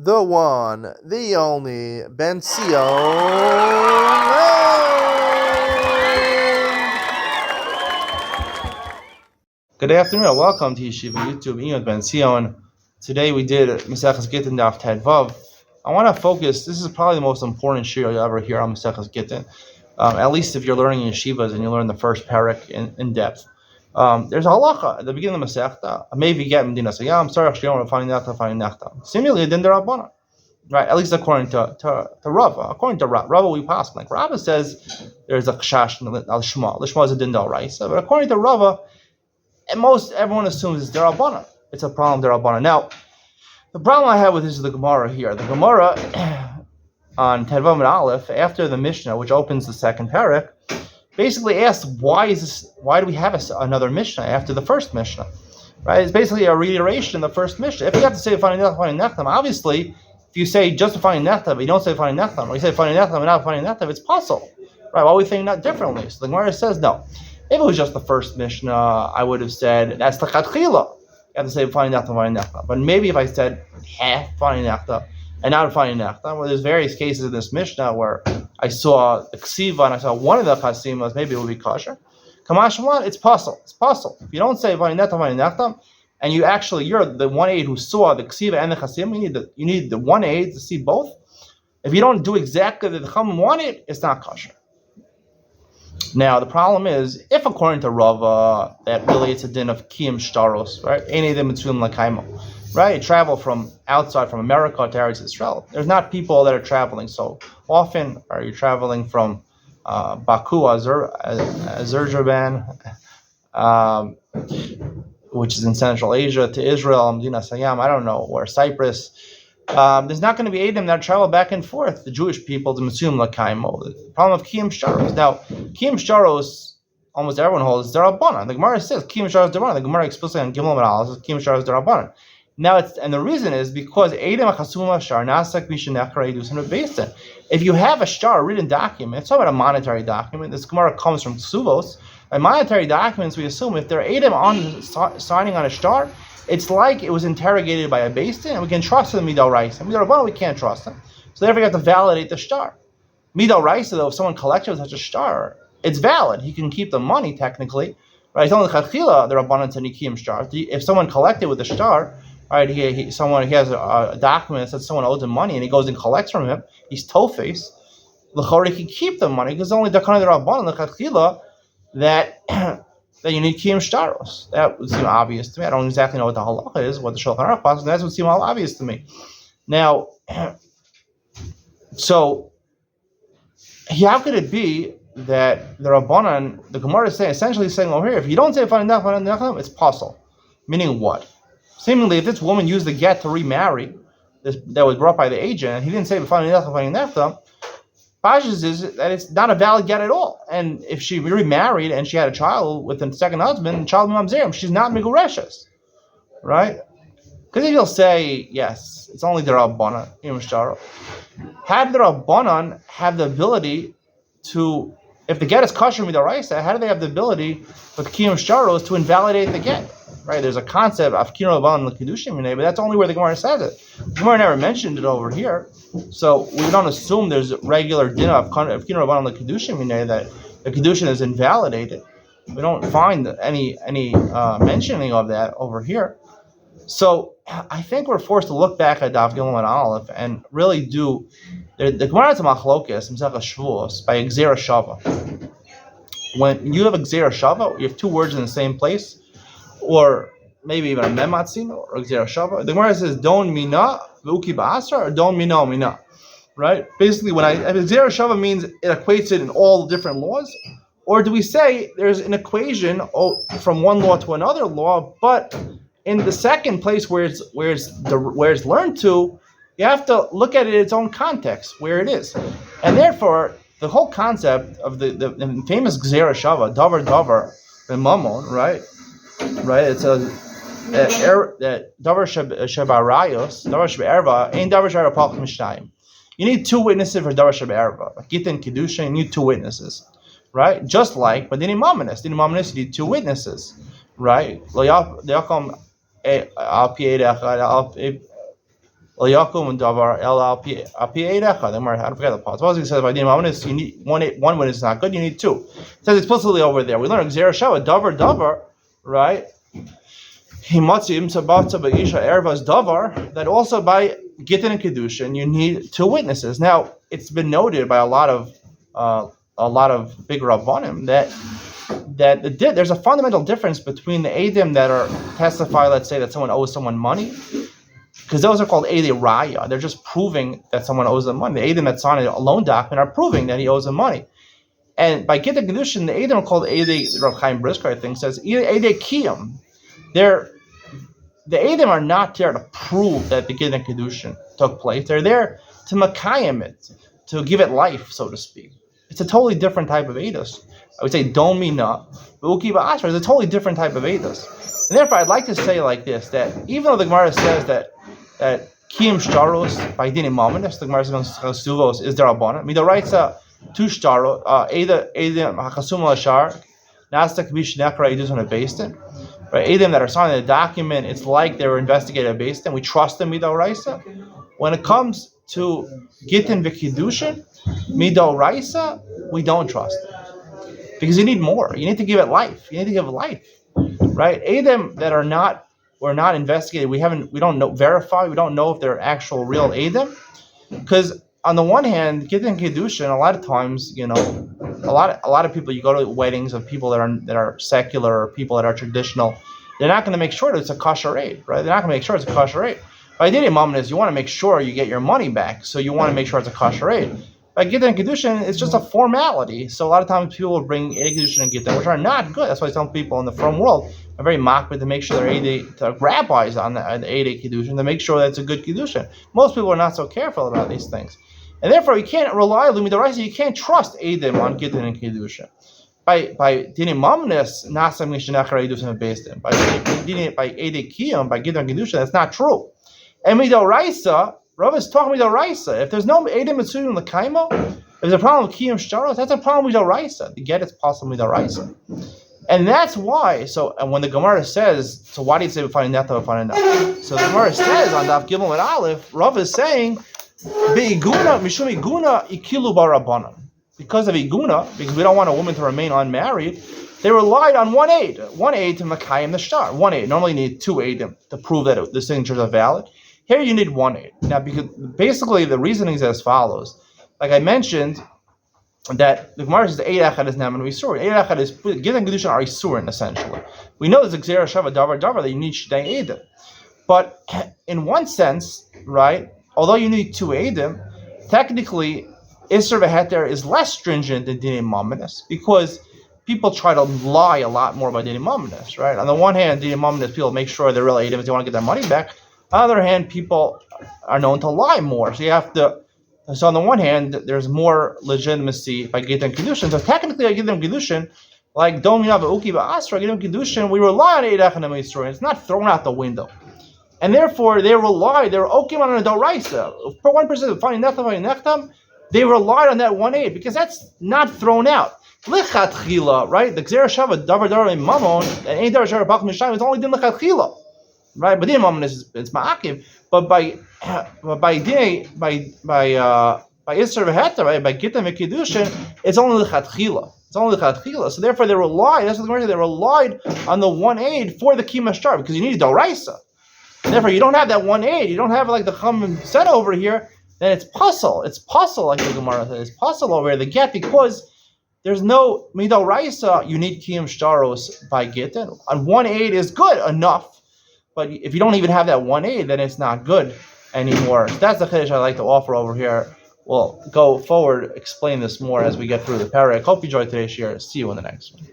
the one, the only, Benzion. Good afternoon. Welcome to Yeshiva YouTube. Iyun Benzion. Today we did Maseches Gittin Daf Ted Vav. I want to focus. This is probably the most important shir you'll ever hear on Maseches Gittin. At least if you're learning in yeshivas and you learn the first parak in depth. There's a halacha at the beginning of the Masechta. Maybe get Medina say, I'm sorry, actually, I want to find nechta. Similarly, then there are right? At least according to Rava. According to Rava, we pass like Rava says there's a chash al shma. Lishma is a din d'oraisa, but according to Rava, everyone assumes it's derabana. It's a problem derabana. Now, the problem I have with this is the Gemara here. The Gemara on Tedvav and Aleph, after the Mishnah, which opens the second parak, basically asks why do we have another Mishnah after the first Mishnah? Right? It's basically a reiteration of the first Mishnah. If you have to say finding nechtam, obviously, if you say justifying nechtam, but you don't say finding nechtam, or you say finding nechtam and not finding nechtam, it's possible. Right? Why are we thinking that differently? So the Gemara says no. If it was just the first Mishnah, I would have said that's the chatchila. You have to say finding nechtam. But maybe if I said half finding nechtam and not finding nechtam, well, there's various cases in this Mishnah where I saw the ksiva and I saw one of the chasimas, maybe it would be kosher. Kamashwan, it's possible. It's possible. If you don't say finding nechtam, and you're the one aid who saw the ksiva and the chasim, you need the one aid to see both. If you don't do exactly the chacham wanted, it's not kosher. Now, the problem is, if according to Rava, that really it's a din of kiyum shtaros, right? Any them between lakaimo, right? You travel from outside, from America to Eretz Israel. There's not people that are traveling so often. Are you traveling from Baku, Azerbaijan, which is in Central Asia, to Israel, Medina Sayam, I don't know, or Cyprus? There's not going to be Edom that travel back and forth, the Jewish people, to Mesum Lakaimo. The problem of Kiyum Sharos. Now, Kiyum Sharos, almost everyone holds Darabana. The Gemara says Kiyum Sharos Darabana. The Gemara explicitly on Gimel Meral says Kiyum Sharos Darabana. Now, and the reason is because Edom Chasuma Shar Nasak Mishanechra Edus and Basin. If you have a shtar, a written document, it's talking about a monetary document. This Gemara comes from Ksuvos. By monetary documents, we assume if they're Edom signing on a shtar, it's like it was interrogated by a Basin, and we can trust them Midal Raisa. Midal Rabbana, we can't trust them. So therefore, you have to validate the shtar. Midal Raisa, though, if someone collected such a shtar, it's valid. He can keep the money, technically. Right? It's only Chachila, the Rabbanan to Nikim shtar. If someone collected with a shtar, right, he has a document that says someone owes him money, and he goes and collects from him, he's toe-faced. L'chori can keep the money, because only the kind of the Rabbanan, the Chachila, that you need kiyum shtaros. That would seem obvious to me. I don't exactly know what the halacha is, what the Shulchan Aruch passes. That would seem all obvious to me. Now, so how could it be that the Rabbanan, the Gemara is essentially saying over here, if you don't say finding nechtam, it's possible. Meaning what? Seemingly, if this woman used the get to remarry, that was brought by the agent, and he didn't say finding nechtam, Pashas is that it's not a valid get at all. And if she remarried and she had a child with a second husband, child mamzerim, she's not migureshes, right? Because if you'll say, yes, it's only the Rabbanan, had the Rabbanan have the ability to, if the get is kosher midaraisa, how do they have the ability with kiyum sharos to invalidate the get? Right? There's a concept of kiyum rabbanan l'kedushim minei, but that's only where the Gemara says it. The Gemara never mentioned it over here, so we don't assume there's a regular din of kiyum rabbanan l'kedushim minei that the kedushin is invalidated. We don't find any mentioning of that over here. So I think we're forced to look back at Daf Gimel and Aleph and really do the Gemara has a machlokes Masechah Shavuos by Gzera Shava. When you have a Gzera Shava, you have two words in the same place, or maybe even a Mematzin or a Gzera Shava. The Gemara says Don Mina V'uki Ba'asra or Don Mina. Right? Basically, if Gzera Shava means it equates it in all different laws, or do we say there's an equation from one law to another law, but in the second place where it's learned to, you have to look at it in its own context, where it is. And therefore, the whole concept of the famous Gzera Shava, Davar B'Mamon, right? It says that Davar Shebarayos, Davar Shebarva, ain't Davar Shebarapach Mishnayim. You need two witnesses for Davar Shebarva. Gittin Kedusha, you need two witnesses, right? Just like, but Dini Mamanis, you need two witnesses, right? Yakum davar el al pi eidecha. The Gemara, I don't forget the pause. Suppose he says by Dinamonis, you need one witness is not good. You need two. It says explicitly over there. We learn Xer Shava davar, right? Himatzim sabatza ba'isha ervas davar. That also by Gittin and Kedushin, you need two witnesses. Now, it's been noted by a lot of big Rabbanim that there's a fundamental difference between the Eidim that are testify, let's say, that someone owes someone money, because those are called Eidei Raya. They're just proving that someone owes them money. The Eidim that sign a loan document are proving that he owes them money. And by Gittin and Kedushin, the Eidim are called Eidei, Rav Chaim Brisker, I think, says, Eidei Kiyum. The Eidim are not there to prove that the Gittin and Kedushin took place. They're there to makayim it, to give it life, so to speak. It's a totally different type of Eidos. I would say Domina, Uki Ba'asra is a totally different type of Eidos. And therefore, I'd like to say like this, that even though the Gemara says that Kiyum Shtaros by Dinim Mamonis, the Gemara says Suvos is Darabana, Midoraitza Tu Shtaro, Eidim Hakasum Lashar, Nastak Bish Nekra Eidus on a Basin. Right, Eidim that are signing the document, it's like they were investigated based on. We trust them, Midoraisa. When it comes to Gittin v'Kiddushin, Midoraisa, we don't trust them. Because you need more. You need to give it life. You need to give it life. Right? Eidim that were not investigated, we don't know, verify, we don't know if they're actual real Eidim. Because on the one hand, Gittin Kiddushin, a lot of times, a lot of people, you go to weddings of people that are secular or people that are traditional, they're not going to make sure that it's a kosher aid, right? They're not going to make sure it's a kosher aid. By Dinim Mamonis, you want to make sure you get your money back, so you want to make sure it's a kosher aid. By Gittin Kiddushin, it's just a formality. So a lot of times people will bring Eidei Kiddushin and Gittin, which are not good. That's why some people in the frum world are very makbid to make sure they're to rabbis on the Eidei Kiddushin, to make sure that it's a good Kiddushin. Most people are not so careful about these things. And therefore, you can't rely on Lumidoraisa. You can't trust Eidim on Gittin and Kiddushin. By Dinim Mamonis, Nasa Mishnachar Eidusim based in. By Eidei Kiyum, by Gittin and Kiddushin, that's not true. And Midoraisa, Rav is talking Midoraisa. If there's no Eidim Mitsurim L'Kaimo, if there's a problem with Kiyum Shtaros, that's a problem with Midoraisa. To get it's possible Midoraisa. And that's why, and when the Gemara says, so why do you say B'fani Neta, B'fani Neta? So the Gemara says on Daf Gimel and Aleph, Rav is saying, Be'iguna, mishum iguna, ikilu barabanan. Because of iguna, because we don't want a woman to remain unmarried, they relied on one aid to makayim the shtar. One aid. Normally you need two aidim to prove that the signatures are valid. Here you need one aid. Now, because basically the reasoning is as follows. Like I mentioned, that the Gemara says the Eid Echad is Naman Isurin. Eid Echad is Gittin Kedushin are Isurin essentially. We know there's a Xer Shava Davar that you need Shdei Eidim. But in one sense, right, although you need two Eidim, technically Isser V'Heter is less stringent than Dinim Mamonis because people try to lie a lot more by Dinim Mamonis, right? On the one hand, Dinim Mamonis, people make sure they're real Eidim if they want to get their money back. On the other hand, people are known to lie more. So on the one hand, there's more legitimacy by Gittin Kedushin. So technically, by Gittin Kedushin, like Domina Uki Ba'asra, Gittin Kedushin, we rely on Eid Echad Meisur. It's not thrown out the window. And therefore, they're okim on a Doraisa. For one person, they relied on that one aid because that's not thrown out. Lichatchila, right? The Xer Shava Davar Mamon and Ein Davar Shava Bach Mishayim is only din Lichatchila, right? But Din Mamon is Ma'akiv. But by Isser V'Heter, right? By Gittin V'Kiddushin, it's only Lichatchila. So therefore, they relied. That's what the Gemara said. They relied on the one aid for the Kima Shtar because you need Doraisa. And therefore, you don't have that one aid. You don't have like the Chum said over here. Then it's puzzle. It's puzzle, like the Gemara says. It's puzzle over here. The get because there's no Midoraisa. You need Kiyum Shtaros by Gittin. And one aid is good enough. But if you don't even have that one aid, then it's not good anymore. So that's the chiddush I like to offer over here. We'll go forward, explain this more as we get through the parak. Hope you enjoyed today's share. See you in the next one.